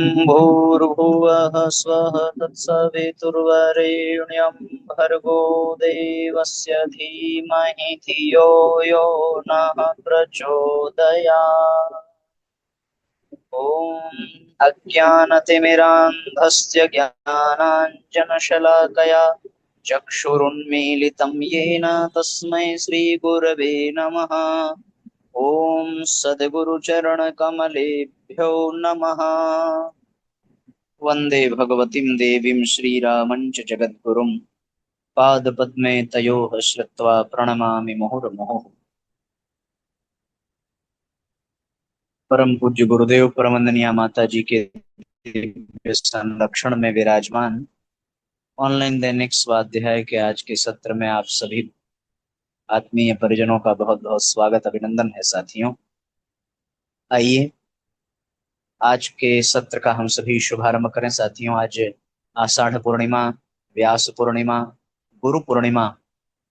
भूर्भुवः स्वः तत्सवितुर्वरेण्यं भर्गो देवस्य धीमहि धियो यो नः प्रचोदयात्। ॐ अज्ञानतिमिरान्धस्य ज्ञानाञ्जनशलाकया चक्षुरुन्मीलितं येन तस्मै श्रीगुरवे नमः। ॐ सद्गुरुचरणकमलेभ्यो नमः। वन्दे भगवतीं देवीं श्रीरामं च जगद्गुरुं पादपद्मे तयोः श्रुत्वा प्रणमामि मुहुर्मुहुः। परम पूज्य गुरुदेव परमंदनीय माता जी के दिव्य संरक्षण में विराजमान ऑनलाइन दैनिक स्वाध्याय के आज के सत्र में आप सभी आत्मीय परिजनों का बहुत बहुत स्वागत अभिनंदन है। साथियों, आइए आज के सत्र का हम सभी शुभारंभ करें। साथियों, आज आषाढ़ पूर्णिमा, व्यास पूर्णिमा, गुरु पूर्णिमा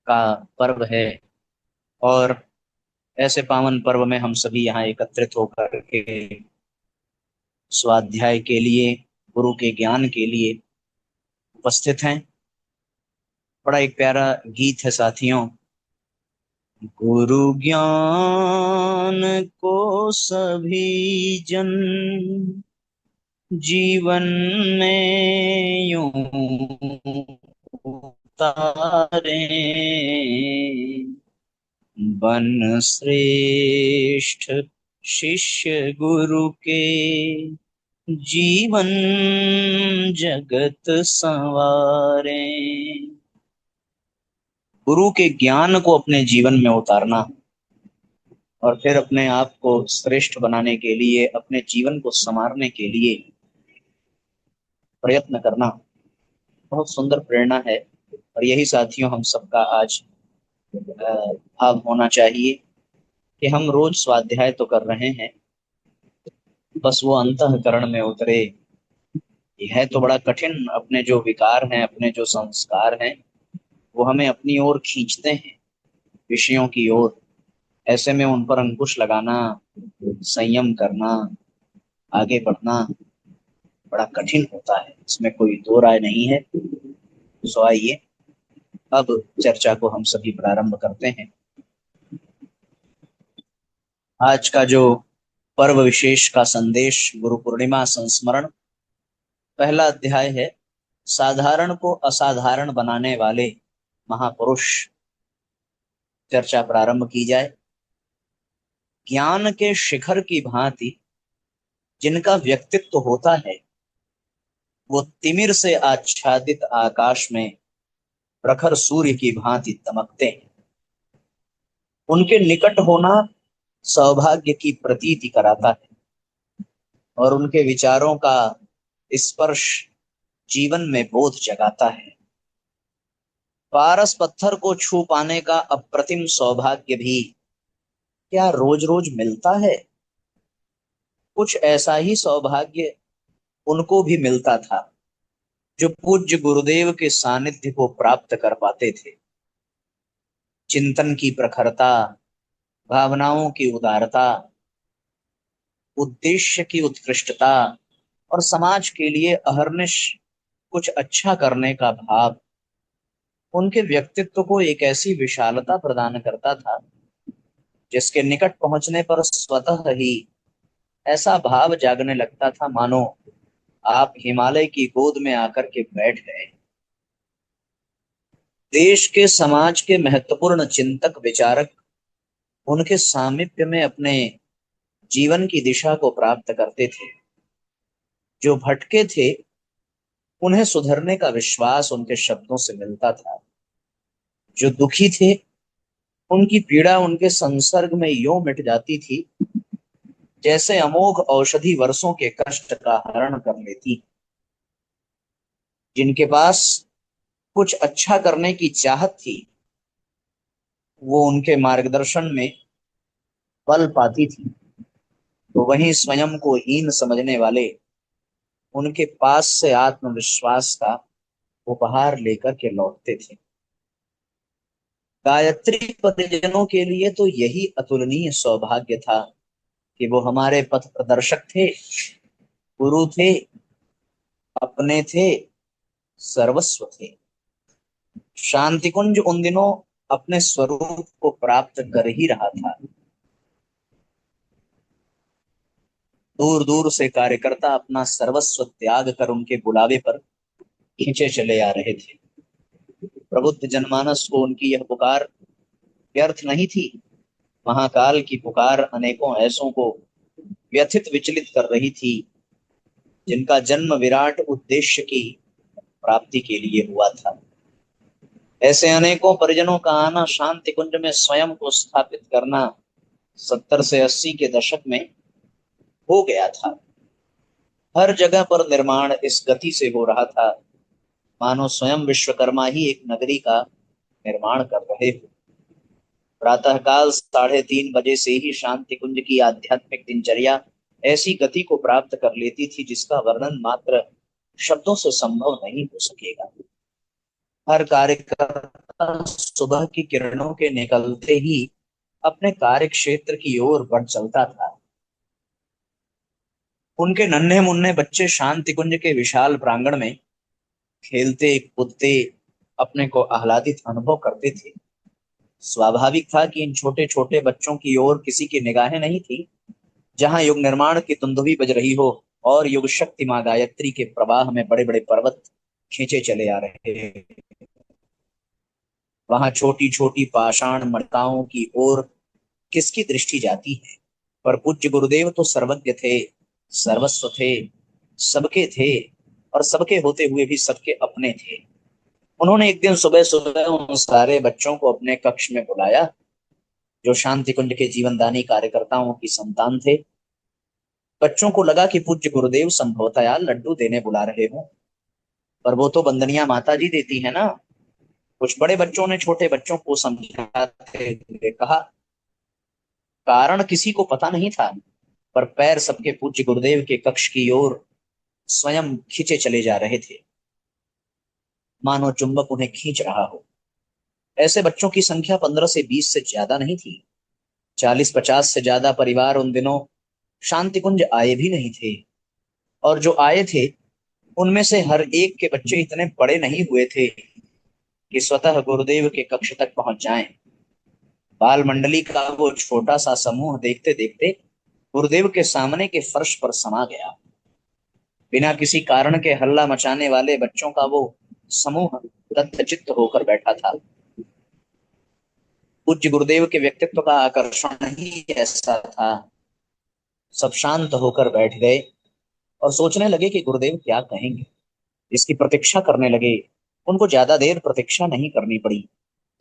का पर्व है और ऐसे पावन पर्व में हम सभी यहाँ एकत्रित होकर के स्वाध्याय के लिए, गुरु के ज्ञान के लिए उपस्थित हैं। बड़ा एक प्यारा गीत है साथियों। गुरु ज्ञान को सभी जन जीवन में यूं उतारे, बन श्रेष्ठ शिष्य गुरु के जीवन जगत संवारे। गुरु के ज्ञान को अपने जीवन में उतारना और फिर अपने आप को श्रेष्ठ बनाने के लिए, अपने जीवन को संवारने के लिए प्रयत्न करना बहुत सुंदर प्रेरणा है। और यही साथियों हम सबका आज भाव होना चाहिए कि हम रोज स्वाध्याय तो कर रहे हैं, बस वो अंतःकरण में उतरे। यह है तो बड़ा कठिन। अपने जो विकार हैं, अपने जो संस्कार हैं, वो हमें अपनी ओर खींचते हैं, विषयों की ओर। ऐसे में उन पर अंकुश लगाना, संयम करना, आगे बढ़ना बड़ा कठिन होता है, इसमें कोई दो राय नहीं है। सो आइए अब चर्चा को हम सभी प्रारंभ करते हैं। आज का जो पर्व विशेष का संदेश, गुरु पूर्णिमा संस्मरण, पहला अध्याय है साधारण को असाधारण बनाने वाले महापुरुष। चर्चा प्रारंभ की जाए। ज्ञान के शिखर की भांति जिनका व्यक्तित्व होता है, वो तिमिर से आच्छादित आकाश में प्रखर सूर्य की भांति दमकते हैं। उनके निकट होना सौभाग्य की प्रतीति कराता है और उनके विचारों का स्पर्श जीवन में बोध जगाता है। पारस पत्थर को छू पाने का अप्रतिम सौभाग्य भी क्या रोज रोज मिलता है? कुछ ऐसा ही सौभाग्य उनको भी मिलता था जो पूज्य गुरुदेव के सानिध्य को प्राप्त कर पाते थे। चिंतन की प्रखरता, भावनाओं की उदारता, उद्देश्य की उत्कृष्टता और समाज के लिए अहर्निश कुछ अच्छा करने का भाव उनके व्यक्तित्व को एक ऐसी विशालता प्रदान करता था जिसके निकट पहुंचने पर स्वतः ही ऐसा भाव जागने लगता था मानो आप हिमालय की गोद में आकर के बैठ गए। देश के, समाज के महत्वपूर्ण चिंतक, विचारक उनके सामीप्य में अपने जीवन की दिशा को प्राप्त करते थे। जो भटके थे उन्हें सुधरने का विश्वास उनके शब्दों से मिलता था। जो दुखी थे उनकी पीड़ा उनके संसर्ग में यूं मिट जाती थी जैसे अमोघ औषधि वर्षों के कष्ट का हरण कर लेती। जिनके पास कुछ अच्छा करने की चाहत थी, वो उनके मार्गदर्शन में बल पाती थी। तो वहीं स्वयं को हीन समझने वाले उनके पास से आत्मविश्वास का उपहार लेकर के लौटते थे। गायत्री परिजनों के लिए तो यही अतुलनीय सौभाग्य था कि वो हमारे पथ प्रदर्शक थे गुरु थे, अपने थे, सर्वस्व थे। शांति कुंज उन दिनों अपने स्वरूप को प्राप्त कर ही रहा था। दूर दूर से कार्यकर्ता अपना सर्वस्व त्याग कर उनके बुलावे पर खींचे चले आ रहे थे। प्रबुद्ध जनमानस को उनकी यह पुकार व्यर्थ नहीं थी। महाकाल की पुकार अनेकों ऐसों को व्यथित विचलित कर रही थी, जिनका जन्म विराट उद्देश्य की प्राप्ति के लिए हुआ था। ऐसे अनेकों परिजनों का आना शांति कुंज में स्वयं को स्थापित करना 70 से 80 के दशक में हो गया था। हर जगह पर निर्माण इस गति से हो रहा था, मानो स्वयं विश्वकर्मा ही एक नगरी का निर्माण कर रहे हो। प्रातःकाल 3:30 बजे से ही शांति कुंज की आध्यात्मिक दिनचर्या ऐसी गति को प्राप्त कर लेती थी, जिसका वर्णन मात्र शब्दों से संभव नहीं हो सकेगा। हर कार्यकर्ता सुबह की किरणों के निकलते ही अपने कार्य क्षेत्र की ओर बढ़ चलता था। उनके नन्हे मुन्ने बच्चे शांति कुंज के विशाल प्रांगण में खेलते कूदते अपने को आह्लादित अनुभव करते थे। स्वाभाविक था कि इन छोटे छोटे बच्चों की ओर किसी की निगाहें नहीं थी। जहां युग निर्माण की दुंदुभी बज रही हो और युग शक्ति मां गायत्री के प्रवाह में बड़े बड़े पर्वत खींचे चले आ रहे, वहां छोटी छोटी पाषाण मणिकाओं की ओर किसकी दृष्टि जाती है। पर पूज्य गुरुदेव तो सर्वज्ञ थे, सर्वस्व थे, सबके थे, और सबके होते हुए भी सबके अपने थे। उन्होंने एक दिन सुबह सुबह उन सारे बच्चों को अपने कक्ष में बुलाया, जो शांति कुंज के जीवनदानी कार्यकर्ताओं की संतान थे। बच्चों को लगा कि पूज्य गुरुदेव संभवतः लड्डू देने बुला रहे हो, पर वो तो बंदनिया माता जी देती है ना। कुछ बड़े बच्चों ने छोटे बच्चों को समझाते हुए कहा। कारण किसी को पता नहीं था, पर पैर सबके पूज्य गुरुदेव के कक्ष की ओर स्वयं खींचे चले जा रहे थे, मानो चुंबक उन्हें खींच रहा हो। ऐसे बच्चों की संख्या 15 से 20 से ज्यादा नहीं थी। 40-50 से ज्यादा परिवार उन दिनों शांति कुंज आए भी नहीं थे, और जो आए थे उनमें से हर एक के बच्चे इतने बड़े नहीं हुए थे कि स्वतः गुरुदेव के कक्ष तक पहुंच जाएं। बाल मंडली का वो छोटा सा समूह देखते देखते गुरुदेव के सामने के फर्श पर समा गया। बिना किसी कारण के हल्ला मचाने वाले बच्चों का वो समूह तत्चित्त होकर बैठा था। पूज्य गुरुदेव के व्यक्तित्व का आकर्षण ही ऐसा था। सब शांत होकर बैठ गए और सोचने लगे कि गुरुदेव क्या कहेंगे। इसकी प्रतीक्षा करने लगे। उनको ज्यादा देर प्रतीक्षा नहीं करनी पड़ी।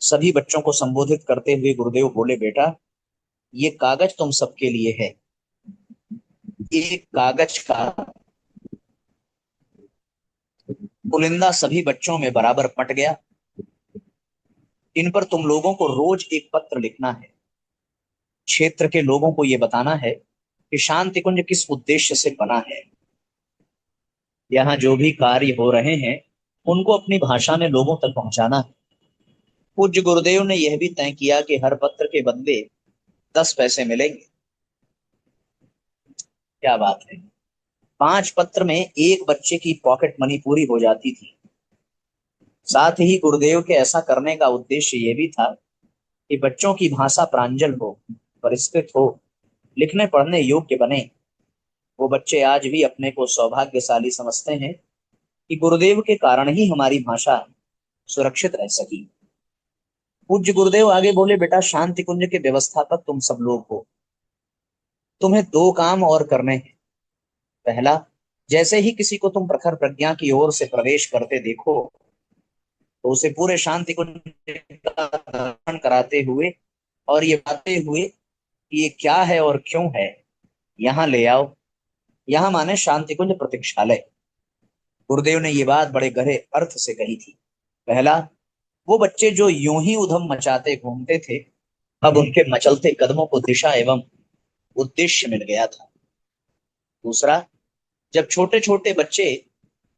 सभी बच्चों को संबोधित करते हुए गुरुदेव बोले, बेटा, ये कागज तुम सबके लिए है। एक कागज का पुलिंदा सभी बच्चों में बराबर पट गया। इन पर तुम लोगों को रोज एक पत्र लिखना है। क्षेत्र के लोगों को यह बताना है कि शांति कुंज किस उद्देश्य से बना है। यहाँ जो भी कार्य हो रहे हैं उनको अपनी भाषा में लोगों तक पहुंचाना है। पूज्य गुरुदेव ने यह भी तय किया कि हर पत्र के बदले 10 पैसे मिलेंगे। क्या बात है! 5 पत्र में एक बच्चे की पॉकेट मनी पूरी हो जाती थी। साथ ही गुरुदेव के ऐसा करने का उद्देश्य यह भी था कि बच्चों की भाषा प्रांजल हो, परिष्कृत हो, लिखने पढ़ने योग्य बने। वो बच्चे आज भी अपने को सौभाग्यशाली समझते हैं कि गुरुदेव के कारण ही हमारी भाषा सुरक्षित रह सकी। पूज्य गुरुदेव आगे बोले, बेटा, शांति कुंज के व्यवस्थापक तुम सब लोग हो। तुम्हें 2 काम और करने हैं। पहला, जैसे ही किसी को तुम प्रखर प्रज्ञा की ओर से प्रवेश करते देखो तो उसे पूरे शांति कुंज का दर्शन कराते हुए और ये बताते हुए कि ये क्या है और क्यों है, यहाँ ले आओ। यहाँ माने शांति कुंज प्रतीक्षालय। गुरुदेव ने ये बात बड़े गहरे अर्थ से कही थी। पहला, वो बच्चे जो यूं ही उधम मचाते घूमते थे, अब उनके मचलते कदमों को दिशा एवं उद्देश्य मिल गया था। दूसरा, जब छोटे छोटे बच्चे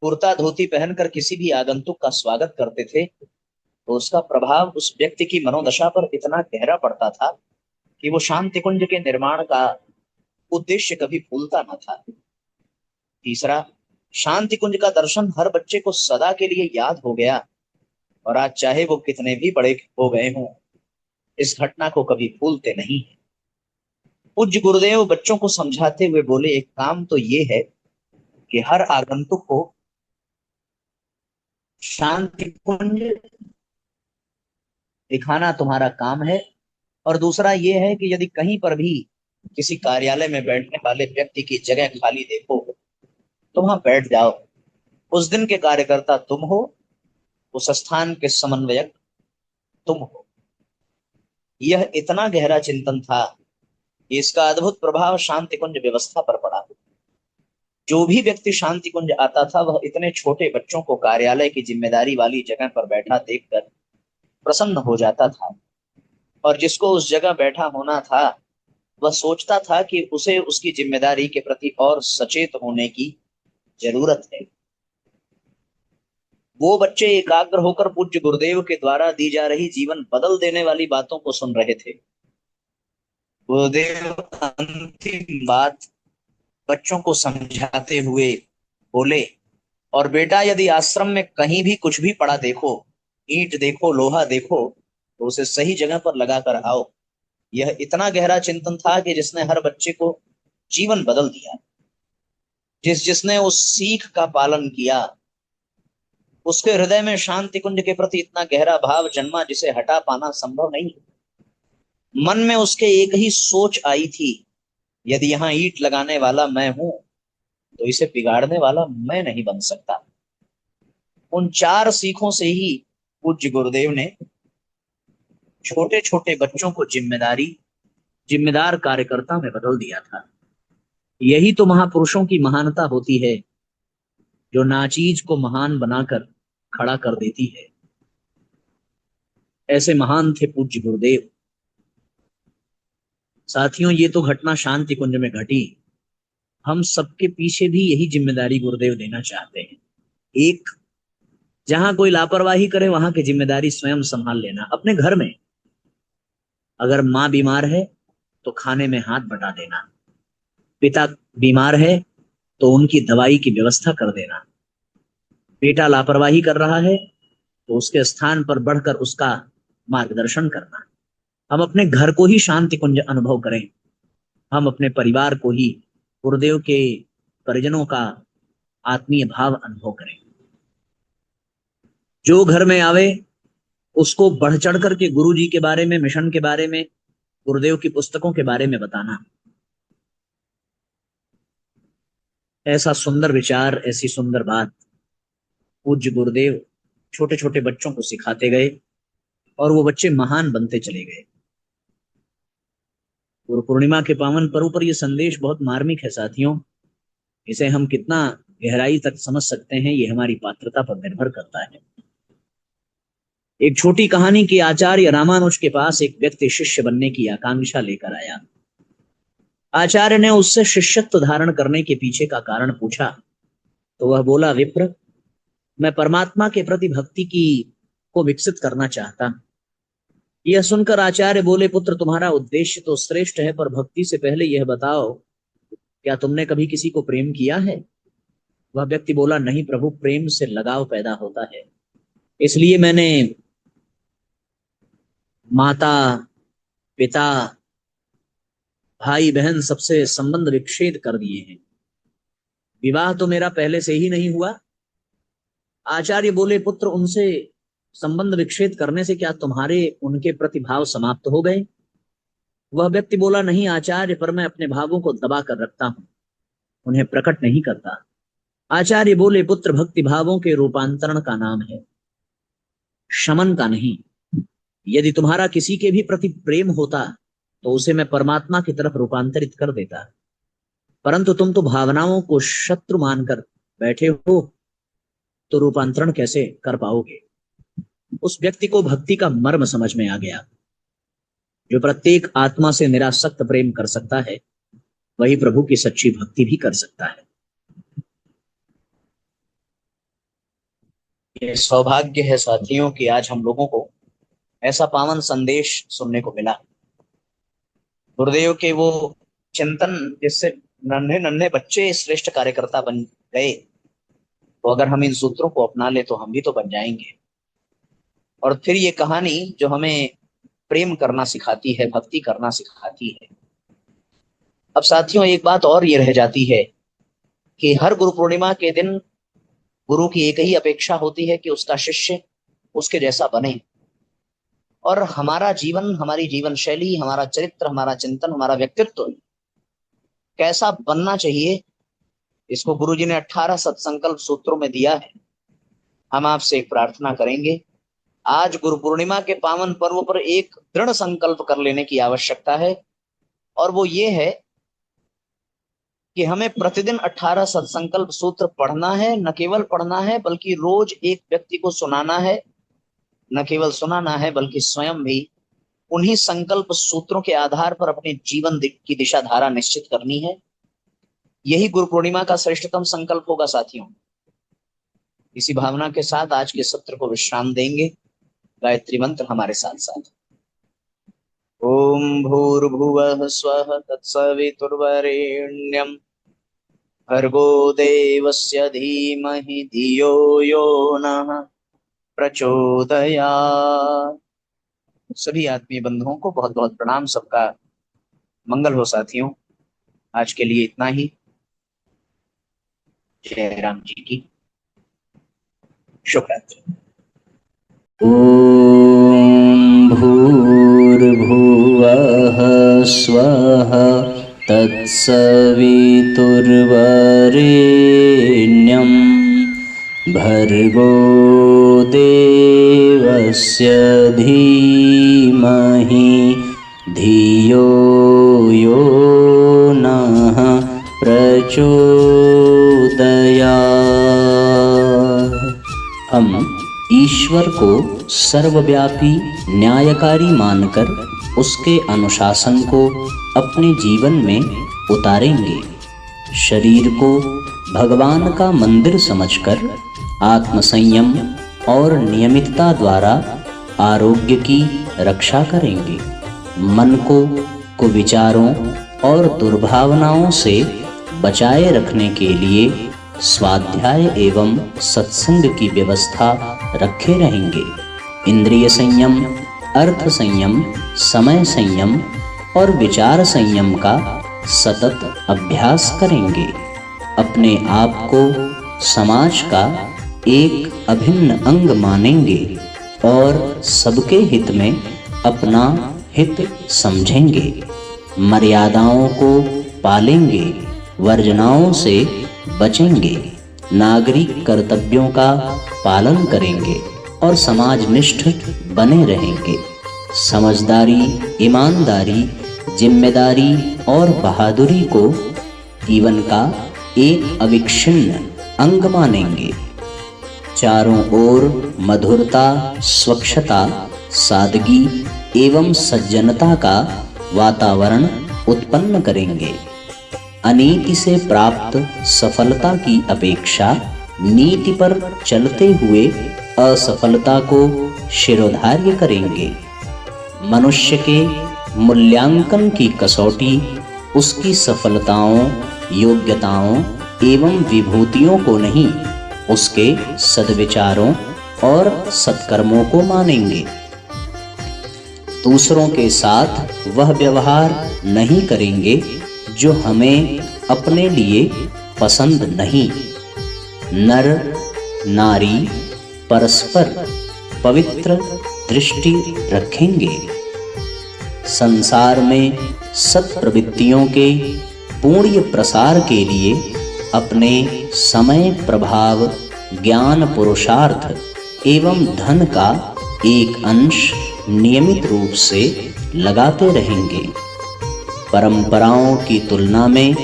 कुर्ता धोती पहनकर किसी भी आगंतुक का स्वागत करते थे तो उसका प्रभाव उस व्यक्ति की मनोदशा पर इतना गहरा पड़ता था कि वो शांति कुंज के निर्माण का उद्देश्य कभी भूलता न था। तीसरा, शांति कुंज का दर्शन हर बच्चे को सदा के लिए याद हो गया, और आज चाहे वो कितने भी बड़े हो गए हों, इस घटना को कभी भूलते नहीं। पूज्य गुरुदेव बच्चों को समझाते हुए बोले, एक काम तो ये है कि हर आगंतुक को शांति कुंज दिखाना तुम्हारा काम है, और दूसरा ये है कि यदि कहीं पर भी किसी कार्यालय में बैठने वाले व्यक्ति की जगह खाली देखो तो वहां बैठ जाओ। उस दिन के कार्यकर्ता तुम हो, उस स्थान के समन्वयक तुम हो। यह इतना गहरा चिंतन था कि इसका अद्भुत प्रभाव शांति कुंज व्यवस्था पर पड़ा। जो भी व्यक्ति शांति कुंज आता था वह इतने छोटे बच्चों को कार्यालय की जिम्मेदारी वाली जगह पर बैठा देखकर प्रसन्न हो जाता था, और जिसको उस जगह बैठा होना था वह सोचता था कि उसे उसकी जिम्मेदारी के प्रति और सचेत होने की जरूरत है। वो बच्चे एकाग्र होकर पूज्य गुरुदेव के द्वारा दी जा रही जीवन बदल देने वाली बातों को सुन रहे थे। गुरुदेव अंतिम बात बच्चों को समझाते हुए बोले, और बेटा यदि आश्रम में कहीं भी कुछ भी पड़ा देखो, ईंट देखो, लोहा देखो, तो उसे सही जगह पर लगा कर आओ। यह इतना गहरा चिंतन था कि जिसने हर बच्चे को जीवन बदल दिया। जिसने उस सीख का पालन किया उसके हृदय में शांति कुंज के प्रति इतना गहरा भाव जन्मा जिसे हटा पाना संभव नहीं। मन में उसके एक ही सोच आई थी, यदि यहाँ ईंट लगाने वाला मैं हूं तो इसे बिगाड़ने वाला मैं नहीं बन सकता। उन चार सीखों से ही पूज्य गुरुदेव ने छोटे छोटे बच्चों को जिम्मेदार कार्यकर्ता में बदल दिया था। यही तो महापुरुषों की महानता होती है, जो नाचीज को महान बनाकर खड़ा कर देती है। ऐसे महान थे पूज्य गुरुदेव। साथियों, ये तो घटना शांति कुंज में घटी। हम सबके पीछे भी यही जिम्मेदारी गुरुदेव देना चाहते हैं। एक, जहां कोई लापरवाही करे वहां की जिम्मेदारी स्वयं संभाल लेना। अपने घर में अगर माँ बीमार है तो खाने में हाथ बटा देना, पिता बीमार है तो उनकी दवाई की व्यवस्था कर देना, बेटा लापरवाही कर रहा है तो उसके स्थान पर बढ़कर उसका मार्गदर्शन करना। हम अपने घर को ही शांति कुंज अनुभव करें, हम अपने परिवार को ही गुरुदेव के परिजनों का आत्मीय भाव अनुभव करें। जो घर में आवे उसको बढ़ चढ़ करके गुरु जी के बारे में, मिशन के बारे में, गुरुदेव की पुस्तकों के बारे में बताना। ऐसा सुंदर विचार, ऐसी सुंदर बात पूज्य गुरुदेव छोटे छोटे बच्चों को सिखाते गए, और वो बच्चे महान बनते चले गए। गुरु पूर्णिमा के पावन पर्व पर यह संदेश बहुत मार्मिक है साथियों। इसे हम कितना गहराई तक समझ सकते हैं ये हमारी पात्रता पर निर्भर करता है। एक छोटी कहानी कि आचार्य रामानुज के पास एक व्यक्ति शिष्य बनने की आकांक्षा लेकर आया। आचार्य ने उससे शिष्यत्व धारण करने के पीछे का कारण पूछा तो वह बोला, विप्र, मैं परमात्मा के प्रति भक्ति की को विकसित करना चाहता। यह सुनकर आचार्य बोले, पुत्र, तुम्हारा उद्देश्य तो श्रेष्ठ है, पर भक्ति से पहले यह बताओ, क्या तुमने कभी किसी को प्रेम किया है? वह व्यक्ति बोला, नहीं प्रभु, प्रेम से लगाव पैदा होता है, इसलिए मैंने माता, पिता, भाई बहन सबसे संबंध विच्छेद कर दिए हैं। विवाह तो मेरा पहले से ही नहीं हुआ। आचार्य बोले, पुत्र, उनसे संबंध विच्छेद करने से क्या तुम्हारे उनके प्रति भाव समाप्त हो गए? वह व्यक्ति बोला, नहीं आचार्य, पर मैं अपने भावों को दबा कर रखता हूं, उन्हें प्रकट नहीं करता। आचार्य बोले, पुत्र, भक्ति भावों के रूपांतरण का नाम है, शमन का नहीं। यदि तुम्हारा किसी के भी प्रति प्रेम होता तो उसे मैं परमात्मा की तरफ रूपांतरित कर देता, परंतु तुम तो भावनाओं को शत्रु मानकर बैठे हो, तो रूपांतरण कैसे कर पाओगे? उस व्यक्ति को भक्ति का मर्म समझ में आ गया। जो प्रत्येक आत्मा से निरासक्त प्रेम कर सकता है वही प्रभु की सच्ची भक्ति भी कर सकता है। ये सौभाग्य है साथियों कि आज हम लोगों को ऐसा पावन संदेश सुनने को मिला। गुरुदेव के वो चिंतन जिससे नन्हे नन्हे बच्चे श्रेष्ठ कार्यकर्ता बन गए, तो अगर हम इन सूत्रों को अपना ले तो हम भी तो बन जाएंगे। और फिर ये कहानी जो हमें प्रेम करना सिखाती है, भक्ति करना सिखाती है। अब साथियों, एक बात और ये रह जाती है कि हर गुरु पूर्णिमा के दिन गुरु की एक ही अपेक्षा होती है कि उसका शिष्य उसके जैसा बने। और हमारा जीवन, हमारी जीवन शैली, हमारा चरित्र, हमारा चिंतन, हमारा व्यक्तित्व कैसा बनना चाहिए, इसको गुरु जी ने 18 सत्संकल्प सूत्रों में दिया है। हम आपसे एक प्रार्थना करेंगे, आज गुरु पूर्णिमा के पावन पर्व पर एक दृढ़ संकल्प कर लेने की आवश्यकता है, और वो ये है कि हमें प्रतिदिन 18 सत्संकल्प सूत्र पढ़ना है। न केवल पढ़ना है बल्कि रोज एक व्यक्ति को सुनाना है। न केवल सुनाना है बल्कि स्वयं भी उन्हीं संकल्प सूत्रों के आधार पर अपने जीवन की दिशा धारा निश्चित करनी है। यही गुरु पूर्णिमा का श्रेष्ठतम संकल्प होगा साथियों। इसी भावना के साथ आज के सत्र को विश्राम देंगे। गायत्री मंत्र हमारे साथ साथ। ओम भूर्भुवः स्वः तत्सवितुर्वरेण्यं भर्गो देवस्य धीमहि धियो यो नः प्रचोदयात्। सभी आत्मीय बंधुओं को बहुत बहुत प्रणाम। सबका मंगल हो साथियों। आज के लिए इतना ही। जय राम जी की शुभ रात्रि। ओम भूर्भुवः स्वः तत्सवितुर्वरेण्यं भर्गो देवस्य धीमहि धियो यो नः प्रचोदयात्। हम ईश्वर को सर्वव्यापी न्यायकारी मानकर उसके अनुशासन को अपने जीवन में उतारेंगे। शरीर को भगवान का मंदिर समझकर आत्मसंयम और नियमितता द्वारा आरोग्य की रक्षा करेंगे। मन को कुविचारों और दुर्भावनाओं से बचाए रखने के लिए स्वाध्याय एवं सत्संग की व्यवस्था रखे रहेंगे। इंद्रिय संयम, अर्थ संयम, समय संयम और विचार संयम का सतत अभ्यास करेंगे। अपने आप को समाज का एक अभिन्न अंग मानेंगे और सबके हित में अपना हित समझेंगे। मर्यादाओं को पालेंगे, वर्जनाओं से बचेंगे, नागरिक कर्तव्यों का पालन करेंगे और समाजनिष्ठ बने रहेंगे। समझदारी, ईमानदारी, जिम्मेदारी और बहादुरी को जीवन का एक अविच्छिन्न अंग मानेंगे। चारों ओर मधुरता, स्वच्छता, सादगी एवं सज्जनता का वातावरण उत्पन्न करेंगे। अनीति से प्राप्त सफलता की अपेक्षा नीति पर चलते हुए असफलता को शिरोधार्य करेंगे। मनुष्य के मूल्यांकन की कसौटी उसकी सफलताओं, योग्यताओं एवं विभूतियों को नहीं, उसके सद्विचारों और सत्कर्मों को मानेंगे। दूसरों के साथ वह व्यवहार नहीं करेंगे जो हमें अपने लिए पसंद नहीं। नर नारी परस्पर पवित्र दृष्टि रखेंगे। संसार में सत्प्रवृत्तियों के पूर्ण प्रसार के लिए अपने समय, प्रभाव, ज्ञान, पुरुषार्थ एवं धन का एक अंश नियमित रूप से लगाते रहेंगे। परंपराओं की तुलना में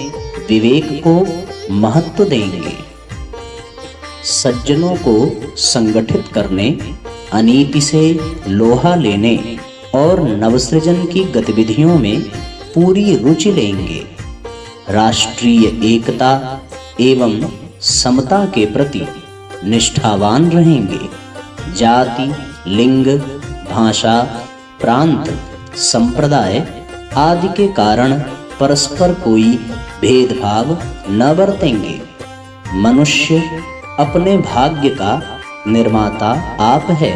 विवेक को महत्व देंगे। सज्जनों को संगठित करने, अनीति से लोहा लेने और नवसृजन की गतिविधियों में पूरी रुचि लेंगे। राष्ट्रीय एकता एवं समता के प्रति निष्ठावान रहेंगे। जाति, लिंग, भाषा, प्रांत, संप्रदाय आदि के कारण परस्पर कोई भेदभाव न बरतेंगे। मनुष्य अपने भाग्य का निर्माता आप है,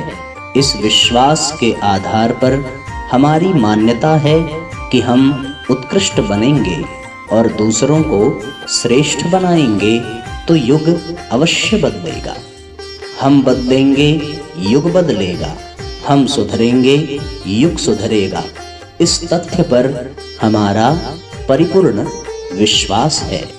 इस विश्वास के आधार पर हमारी मान्यता है कि हम उत्कृष्ट बनेंगे और दूसरों को श्रेष्ठ बनाएंगे तो युग अवश्य बदलेगा। हम बदलेंगे, युग बदलेगा। हम सुधरेंगे, युग सुधरेगा। इस तथ्य पर हमारा परिपूर्ण विश्वास है।